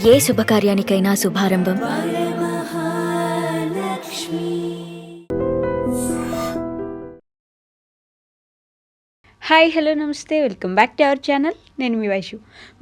ఏ శుభకార్యానికైనా శుభారంభం hi hello నమస్తే, welcome back to our channel. నేను మీ Vaishu.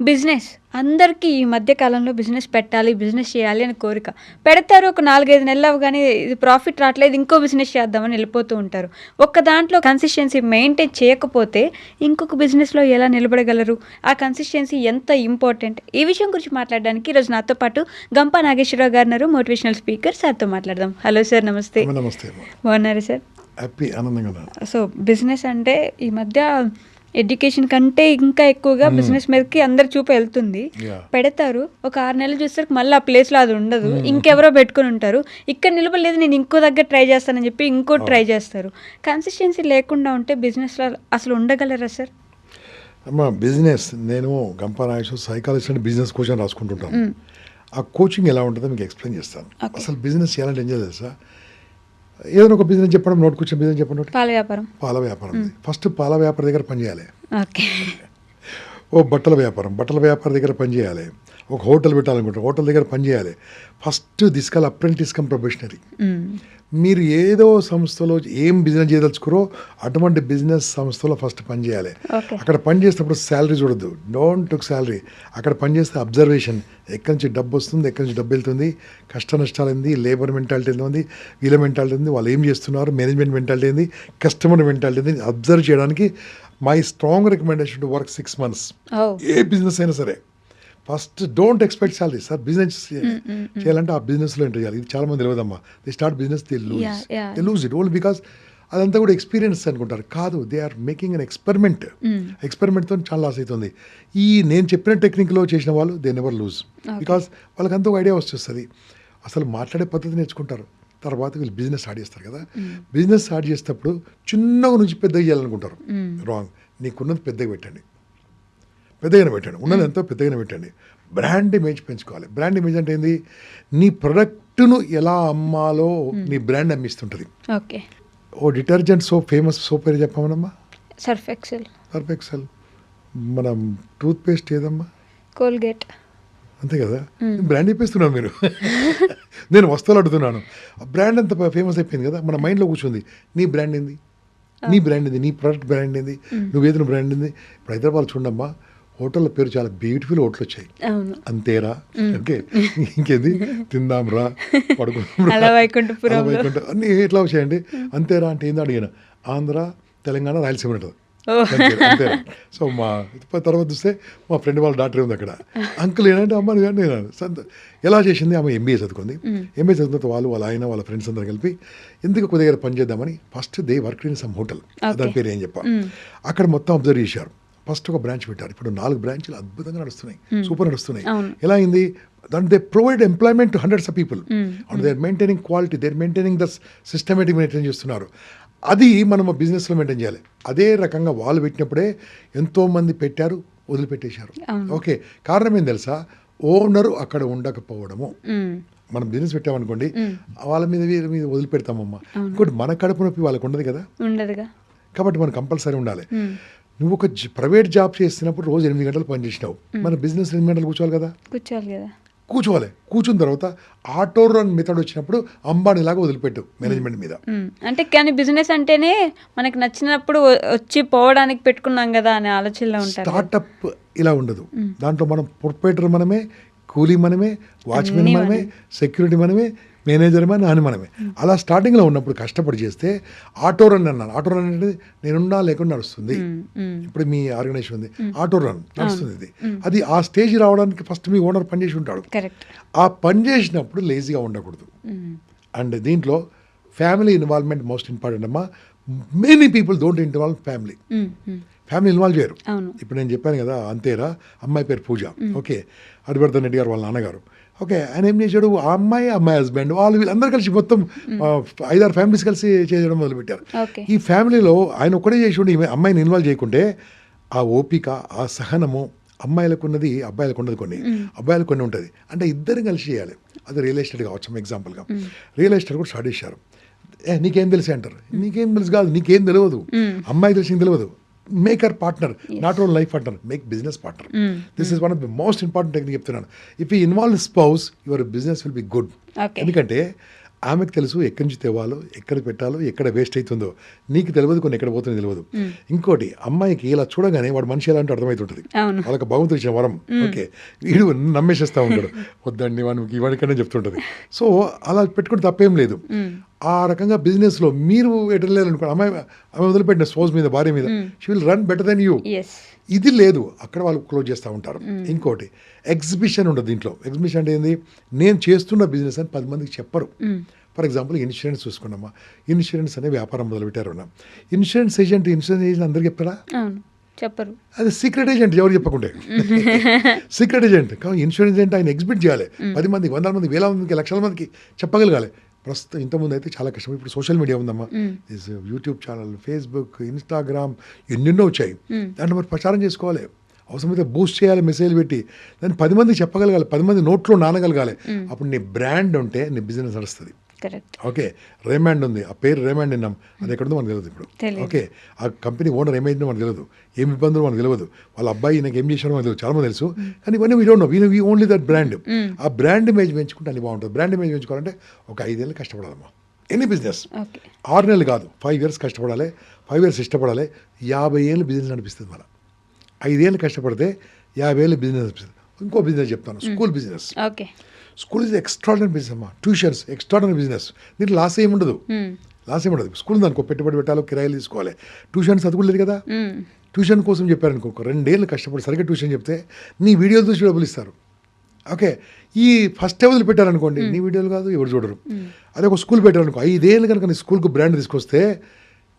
Business అందరికీ ఈ మధ్య కాలంలో బిజినెస్ పెట్టాలి, బిజినెస్ చేయాలి అని కోరిక. పెడతారు, ఒక 4-5 నెలలు అవగానే ఇది ప్రాఫిట్ రావట్లేదు, ఇంకో బిజినెస్ చేద్దామని వెళ్ళిపోతూ ఉంటారు. ఒక్క దాంట్లో కన్సిస్టెన్సీ మెయింటైన్ చేయకపోతే ఇంకొక బిజినెస్లో ఎలా నిలబడగలరు? ఆ కన్సిస్టెన్సీ ఎంత ఇంపార్టెంట్? ఈ విషయం గురించి మాట్లాడడానికి ఈరోజు నాతో పాటు గంపా నాగేశ్వరరావు గారు ఉన్నారు, మోటివేషనల్ స్పీకర్. సార్తో మాట్లాడదాం. హలో సార్, నమస్తే. నమస్తే. బాగున్నారు సార్? హ్యాపీ, ఆనందంగా. సో బిజినెస్ అంటే ఈ మధ్య ఎడ్యుకేషన్ కంటే ఇంకా ఎక్కువగా బిజినెస్ మీదకి అందరు చూపు వెళ్తుంది. పెడతారు, ఒక 6 నెలలు చూస్తారు, మళ్ళీ ఆ ప్లేస్లో అది ఉండదు, ఇంకెవరో పెట్టుకుని ఉంటారు. ఇక్కడ నిలబడలేదు, నేను ఇంకో దగ్గర ట్రై చేస్తానని చెప్పి ఇంకో ట్రై చేస్తారు. కన్సిస్టెన్సీ లేకుండా ఉంటే బిజినెస్లో అసలు ఉండగలరా సార్? అమ్మ, బిజినెస్ నేను Gampa Nageswara psychologist and business coach అని రాసుకుంటుంటాను. ఆ కోచింగ్ ఎలా ఉంటుందో మీకు ఎక్స్ప్లెయిన్ చేస్తాను. అసలు బిజినెస్ చేయాలంటే ఏం చేయాలి తెలుసా? ఏదైనా ఒక బిజినెస్ చెప్పడం, నోట్ కూర్చొని బిజినెస్ చెప్పడం. పాల వ్యాపారం. ఫస్ట్ పాల వ్యాపారి దగ్గర పనిచేయాలి. ఓ బట్టల వ్యాపారి దగ్గర పనిచేయాలి. ఒక హోటల్ పెట్టాలనుకుంటారు, హోటల్ దగ్గర పనిచేయాలి. ఫస్ట్ తీసుకెళ్ళి అప్రెంటిస్ కమ్ ప్రొఫెషనరీ. మీరు ఏదో సంస్థలో ఏం బిజినెస్ చేయదలుచుకోరో అటువంటి బిజినెస్ సంస్థలో ఫస్ట్ పనిచేయాలి. అక్కడ పనిచేసేటప్పుడు శాలరీ చూడద్దు, డోంట్ టుక్ శాలరీ. అక్కడ పనిచేస్తే అబ్జర్వేషన్, ఎక్కడి నుంచి డబ్బు వస్తుంది, ఎక్కడి నుంచి డబ్బు వెళ్తుంది, కష్ట నష్టాలు ఏంది, లేబర్ మెంటాలిటీ ఏంది, వీళ్ళ మెంటాలిటీ ఏంది, వాళ్ళు ఏం చేస్తున్నారు, మేనేజ్మెంట్ మెంటాలిటీ ఏంది, కస్టమర్ మెంటాలిటీ ఏంది, అబ్జర్వ్ చేయడానికి my strong recommendation to work 6 months. ఏ బిజినెస్ అయినా సరే first don't expect salary. Sir business చేయాలంటే ఆ బిజినెస్లో ఎంటర్ చేయాలి. ఇది చాలా మంది తెలియదమ్మా. They start business, they lose it only because అదంతా కూడా ఎక్స్పీరియన్స్ అనుకుంటారు. కాదు, they are making an experiment. ఎక్స్పెరిమెంట్తో చాలా లాస్ అవుతుంది. ఈ నేను చెప్పిన టెక్నిక్లో చేసిన వాళ్ళు దే నెవర్ లూజ్, బికాస్ వాళ్ళకంతా ఒక ఐడియా వస్తుంది. అసలు మాట్లాడే పద్ధతి నేర్చుకుంటారు. తర్వాత వీళ్ళు బిజినెస్ స్టార్ట్ చేస్తారు కదా. బిజినెస్ స్టార్ట్ చేసేటప్పుడు చిన్నగా నుంచి పెద్దగా చేయాలనుకుంటారు. రాంగ్. నీకున్నది పెద్దగా పెట్టండి, ఉన్నది ఎంతో పెద్దగానే పెట్టండి. బ్రాండ్ ఇమేజ్ పెంచుకోవాలి. బ్రాండ్ ఇమేజ్ అంటే ఏంది? నీ ప్రొడక్ట్ను ఎలా అమ్మాలో నీ బ్రాండ్ అమ్మిస్తుంటుంది. ఓ డిటర్జెంట్ సోప్, ఫేమస్ సోప్ పేరు చెప్పమనమ్మా. Surf Excel. మనం టూత్ పేస్ట్ ఏదమ్మా? కోల్గేట్. అంతే కదా. బ్రాండ్ చెప్పేస్తున్నాను మీరు. నేను వస్తువులు అడుగుతున్నాను. బ్రాండ్ అంత ఫేమస్ అయిపోయింది కదా, మన మైండ్లో కూర్చుంది. నీ బ్రాండ్ ఏంది, నీ ప్రొడక్ట్ బ్రాండ్ ఏంది, నువ్వేదిన బ్రాండ్ ఏంది. ఇప్పుడు హైదరాబాద్ చూడమ్మా, హోటళ్ళ పేరు చాలా బ్యూటిఫుల్ హోటల్ వచ్చాయి. అంతేరా, ఓకే, ఇంకేంది, తిందాం రా, పడుకుంటాం, అన్నీ ఎట్లా వచ్చాయండి. అంతేరా అంటే ఏందో అడిగాను. ఆంధ్ర, తెలంగాణ, రాయలసీమ ఉంటుంది. అంతే. సో మా తర్వాత చూస్తే మా ఫ్రెండ్ వాళ్ళ డాక్టర్ ఉంది అక్కడ. అంకుల్ ఏంటంటే అమ్మ నేను ఎలా చేసింది, ఆమె ఎంబీఏ చదువుకుంది. ఎంబీఏ చదువుకున్న తర్వాత వాళ్ళ ఆయన వాళ్ళ ఫ్రెండ్స్ అందరూ కలిపి ఎందుకు కొద్ది దగ్గర పని చేద్దామని first they work in some hotel, దాని పేరు ఏం చెప్పా. అక్కడ మొత్తం అబ్జర్వ్ చేశారు. ఫస్ట్ ఒక బ్రాంచ్ పెట్టారు. ఇప్పుడు 4 బ్రాంచ్లు అద్భుతంగా నడుస్తున్నాయి, సూపర్ నడుస్తున్నాయి. ఎలా అయింది? దాంట్లో they provide employment to hundreds of people and they are maintaining quality, they are maintaining the systematic maintain చేస్తున్నారు. అది మనం బిజినెస్లో మెయింటైన్ చేయాలి. అదే రకంగా వాళ్ళు పెట్టినప్పుడే ఎంతోమంది పెట్టారు, వదిలిపెట్టేశారు. ఓకే, కారణం ఏం తెలుసా? ఓనరు అక్కడ ఉండకపోవడము. మనం బిజినెస్ పెట్టామనుకోండి, వాళ్ళ మీద వీరి మీద వదిలిపెడతామమ్మా. ఇంకోటి, మన కడుపు నొప్పి వాళ్ళకు ఉండదు కదా, కాబట్టి మనం కంపల్సరీ ఉండాలి. నువ్వు ఒక ప్రైవేట్ జాబ్ చేస్తున్నప్పుడు రోజు 8 గంటలు పని చేసినావు, మన బిజినెస్ 8 గంటలు కూర్చోవాలి కదా. కూర్చున్న తర్వాత ఆటో రన్ మెథడ్ వచ్చినప్పుడు అంబానీ లాగా వదిలిపెట్టు మేనేజ్మెంట్ మీద. అంటే కానీ బిజినెస్ అంటేనే మనకి నచ్చినప్పుడు వచ్చి పోవడానికి పెట్టుకున్నాం కదా అనే ఆలోచనలో ఉంటారు. స్టార్టప్ ఇలా ఉండదు. దాంట్లో మనం ప్రొప్రైటర్ మనమే, కూలీ మనమే, వాచ్మెన్ మనమే, సెక్యూరిటీ మనమే, మేనేజర్ మనమే. అలా స్టార్టింగ్లో ఉన్నప్పుడు కష్టపడి చేస్తే ఆటో రన్ అన్నాను. ఆటో రన్ అనేది నేనున్నా లేకుండా నడుస్తుంది. ఇప్పుడు మీ ఆర్గనైజేషన్ ఉంది, ఆటో రన్ నడుస్తుంది. అది ఆ స్టేజ్ రావడానికి ఫస్ట్ మీ ఓనర్ పనిచేసి ఉంటాడు. ఆ పని చేసినప్పుడు లేజీగా ఉండకూడదు. అండ్ దీంట్లో ఫ్యామిలీ ఇన్వాల్వ్మెంట్ మోస్ట్ ఇంపార్టెంట్ అమ్మా. Many people don't involve family involve చేయరు. ఇప్పుడు నేను చెప్పాను కదా, అంతేరా, అమ్మాయి పేరు పూజ, ఓకే, హరివర్ధన్ రెడ్డి గారు వాళ్ళ నాన్నగారు, ఓకే, ఆయన ఏం చేశాడు, ఆ అమ్మాయి హస్బెండ్ వాళ్ళు వీళ్ళందరూ కలిసి మొత్తం 5-6 ఫ్యామిలీస్ కలిసి చేయడం మొదలుపెట్టారు. ఈ ఫ్యామిలీలో ఆయన ఒక్కడే చేసి ఉండి అమ్మాయిని ఇన్వాల్వ్ చేయకుంటే ఆ ఓపిక, ఆ సహనము అమ్మాయిలకు ఉన్నది అబ్బాయిలకు ఉండదు. అబ్బాయిలకు కొన్ని ఉంటుంది. అంటే ఇద్దరు కలిసి చేయాలి. అది రియల్ ఎస్టేట్ కావచ్చు. ఎగ్జాంపుల్గా రియల్ ఎస్టేట్ కూడా స్టార్ట్ చేశారు. నీకేం తెలిసి అంటారు. నీకేం తెలుసు కాదు, నీకేం తెలియదు, అమ్మాయి తెలిసింది తెలియదు. Make her partner, not own life partner, make business partner. This is one of the most important technique చెప్తున్నాను. If you involve spouse, your business will be good. ఎందుకంటే ఆమెకు తెలుసు ఎక్కడి నుంచి తేవాలో, ఎక్కడ పెట్టాలో, ఎక్కడ వేస్ట్ అవుతుందో. నీకు తెలియదు, కొన్ని ఎక్కడ పోతుందో తెలియదు. ఇంకోటి, అమ్మాయికి ఇలా చూడగానే వాడు మనిషి ఎలా అంటే అర్థమవుతుంటుంది. వాళ్ళకి భగవంతుడు ఇచ్చిన వరం. ఓకే, వీడు నమ్మేసేస్తూ ఉంటాడు, వద్దండి వానికి ఇవాడికనే చెప్తుంటుంది. సో అలా పెట్టుకుని తప్పేం లేదు. ఆ రకంగా బిజినెస్లో మీరు ఎటలేరనుకో, అమ్మాయి వదిలిపెట్టిన స్పోజ్ మీద, భార్య మీద, she will run better than you. ఇది లేదు, అక్కడ వాళ్ళు క్లోజ్ చేస్తూ ఉంటారు. ఇంకోటి, ఎగ్జిబిషన్ ఉండదు దీంట్లో. ఎగ్జిబిషన్ అంటే ఏంది, నేను చేస్తున్న బిజినెస్ అని 10 మందికి చెప్పరు. ఫర్ ఎగ్జాంపుల్ ఇన్సూరెన్స్ చూసుకున్నామా, ఇన్సూరెన్స్ అనే వ్యాపారం మొదలుపెట్టారు. ఇన్సూరెన్స్ ఏజెంట్ అందరికి చెప్తారా? చెప్పరు. అది సీక్రెట్ ఏజెంట్, ఎవరు చెప్పకుంటే సీక్రెట్ ఏజెంట్. కానీ ఇన్సూరెన్స్ ఏజెంట్ ఆయన ఎగ్జిబిట్ చేయాలి, 10 మందికి, 100 మంది, 1000 మందికి, లక్షల మందికి చెప్పగలగాలి. ప్రస్తుతం ఇంతకుముందు అయితే చాలా కష్టం. ఇప్పుడు సోషల్ మీడియా ఉందమ్మా, యూట్యూబ్ ఛానల్, ఫేస్బుక్, ఇన్స్టాగ్రామ్, ఎన్నెన్నో వచ్చాయి. దాంట్లో మరి ప్రచారం చేసుకోవాలి, అవసరమైతే బూస్ట్ చేయాలి, మెసేజ్ పెట్టి దాన్ని 10 మందికి చెప్పగలగాలి, 10 మంది నోట్లో నానగలగాలి. అప్పుడు నీ బ్రాండ్ ఉంటే నీ బిజినెస్ నడుస్తుంది. ఓకే, రేమాండ్ ఉంది, ఆ పేరు రేమాండ్ విన్నాం, అది ఎక్కడుందో మనకు తెలియదు ఇప్పుడు. ఓకే, ఆ కంపెనీ ఓనర్ ఏమైందో మనకు తెలియదు, ఏమి ఇబ్బందులు మనకు తెలియదు, వాళ్ళ అబ్బాయి నాకు ఏం చేశాడో మనకు తెలియదు, చాలా మంది తెలుసు. కానీ ఇవన్నీ we don't know, we only that brand. ఆ బ్రాండ్ ఇమేజ్ పెంచుకుంటే అన్ని బాగుంటుంది. బ్రాండ్ ఇమేజ్ పెంచుకోవాలంటే ఒక 5 ఏళ్ళు కష్టపడాలమ్మా. ఎనీ బిజినెస్ 6 నెలలు కాదు, 5 years కష్టపడాలి, 5 years ఇష్టపడాలి. 50 ఏళ్ళు బిజినెస్ నడిపిస్తుంది. మన 5 ఏళ్ళు కష్టపడితే 50 ఏళ్ళు బిజినెస్ నడిపిస్తుంది. ఇంకో బిజినెస్ చెప్తాను, school business. School is extraordinary business అమ్మా. Tuitions extraordinary business. దీంట్లో లాస్ ఏముండదు. స్కూల్ దానికి పెట్టుబడి పెట్టాలో, కిరాయిలు తీసుకోవాలి. ట్యూషన్స్ అది కూడా లేదు కదా. ట్యూషన్ కోసం చెప్పారనుకో, 2 ఏళ్ళు కష్టపడి సరిగ్గా ట్యూషన్ చెప్తే నీ వీడియోలు చూసి డబ్బులు ఇస్తారు. ఓకే, ఈ ఫస్ట్ వదిలి పెట్టారనుకోండి, నీ వీడియోలు కాదు, ఎవరు చూడరు. అదే ఒక స్కూల్ పెట్టారనుకో, 5 ఏళ్ళు కనుక నీ స్కూల్కి బ్రాండ్ తీసుకొస్తే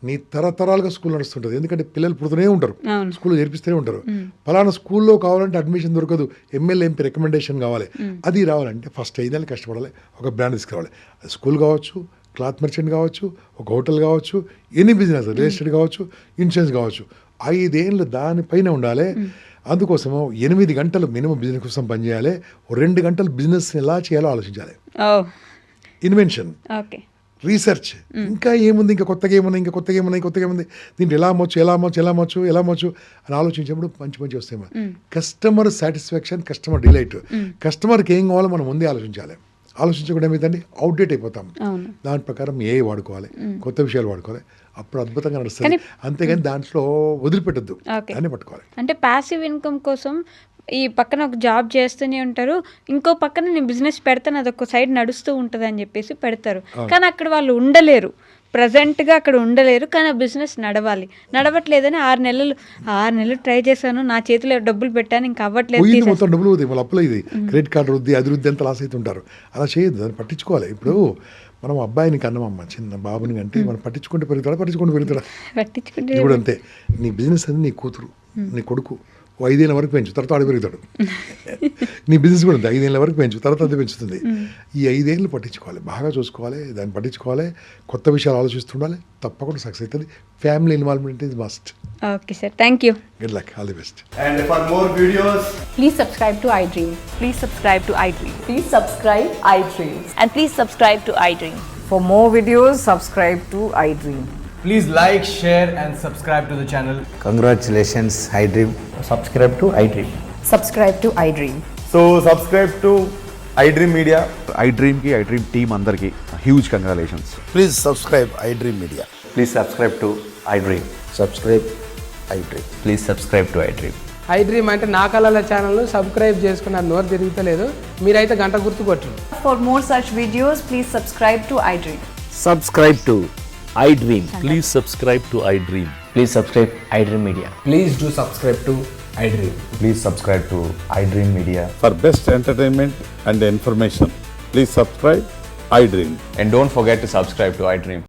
నీ తరతరాలుగా స్కూల్ నడుస్తుంటుంది. ఎందుకంటే పిల్లలు పుడుతూనే ఉంటారు, స్కూల్లో చేర్పిస్తూనే ఉంటారు. ఫలానా స్కూల్లో కావాలంటే అడ్మిషన్ దొరకదు, ఎమ్మెల్యే ఎంపీ రికమెండేషన్ కావాలి. అది రావాలంటే ఫస్ట్ 5 ఏళ్ళు కష్టపడాలి, ఒక బ్రాండ్ తీసుకురావాలి. స్కూల్ కావచ్చు, క్లాత్ మర్చెంట్ కావచ్చు, ఒక హోటల్ కావచ్చు, ఎనీ బిజినెస్, రియల్ ఎస్టేట్ కావచ్చు, ఇన్సూరెన్స్ కావచ్చు. 5 ఏళ్ళు దానిపైన ఉండాలి. అందుకోసము 8 గంటలు మినిమం బిజినెస్ కోసం పనిచేయాలి. 2 గంటలు బిజినెస్ ఎలా చేయాలో ఆలోచించాలి. ఇన్వెన్షన్, రీసెర్చ్, ఇంకా ఏముంది, ఇంకా కొత్తగా ఏముంది, దీంట్లో ఎలా అమ్మొచ్చు అని ఆలోచించినప్పుడు మంచి వస్తాయి. Customer satisfaction, customer delight. కస్టమర్కి ఏం కావాలో మనం ముందే ఆలోచించాలి. ఆలోచించకుండా ఏమైందండి, అవుట్డేట్ అయిపోతాం. దాని ప్రకారం ఏ వాడుకోవాలి, కొత్త విషయాలు వాడుకోవాలి, అప్పుడు అద్భుతంగా నడుస్తుంది. అంతేగాని దాంట్లో వదిలిపెట్టద్దు, దాన్ని పట్టుకోవాలి. అంటే ప్యాసివ్ ఇన్కమ్ కోసం ఈ పక్కన ఒక జాబ్ చేస్తూనే ఉంటారు, ఇంకో పక్కన నేను బిజినెస్ పెడతాను, అదొక సైడ్ నడుస్తూ ఉంటుంది అని చెప్పేసి పెడతారు. కానీ అక్కడ వాళ్ళు ఉండలేరు, ప్రజెంట్గా అక్కడ ఉండలేరు. కానీ ఆ బిజినెస్ నడవట్లేదని 6 నెలలు ట్రై చేశాను, నా చేతిలో డబ్బులు పెట్టాను, ఇంకా అవ్వట్లేదు, మొత్తం డబ్బులు అవుతాయి, మళ్ళీ అప్పులు ఇది, క్రెడిట్ కార్డు వృద్ధి, అది వృద్ధి అంతా లాస్ అవుతుంటారు. అలా చేయొద్దు, దాన్ని పట్టించుకోవాలి. ఇప్పుడు మనం అబ్బాయిని కన్నామమ్మ, చిన్న బాబుని అంటే మనం పట్టించుకుంటే పెరుగుతాడా? ఇప్పుడు అంతే, నీ బిజినెస్ అని నీ కూతురు, నీ కొడుకు 5 ఏళ్ళ వరకు పెంచు, తర్వాత ఆడు పెరుగుతాడు. నీ బిజినెస్ కూడా ఉంది, 5 ఏళ్ళ వరకు పెంచు, తర్వాత అది పెంచుతుంది. ఈ 5 ఏళ్ళు పట్టించుకోవాలి, బాగా చూసుకోవాలి, దాన్ని పట్టించుకోవాలి, కొత్త విషయాలు ఆలోచిస్తుండాలి, తప్పకుండా సక్సెస్ అవుతుంది. Family involvement is must. Okay sir, thank you. Good luck, all the best. And for more videos, please subscribe to iDream. Please subscribe to iDream. Please subscribe iDream. And please subscribe to iDream. For more videos, subscribe to iDream. please like, share and subscribe to the channel. Congratulations, iDream. Subscribe to iDream. Subscribe to iDream. So subscribe to iDream Media. iDream ki iDream team andarki huge congratulations. Please subscribe iDream Media. Please subscribe to iDream. Subscribe iDream. Please subscribe to iDream. iDream అంటే నా కళల ఛానల్ను subscribe చేసుకున్న నోరు తిరుగుతలేదు, మీరైతే గంట గుర్తు కొట్టండి. For more such videos, please subscribe to iDream. Subscribe to iDream. Please subscribe to iDream. Please subscribe iDream Media. Please do subscribe to iDream. Please subscribe to iDream Media. For best entertainment and information, please subscribe iDream. And don't forget to subscribe to iDream.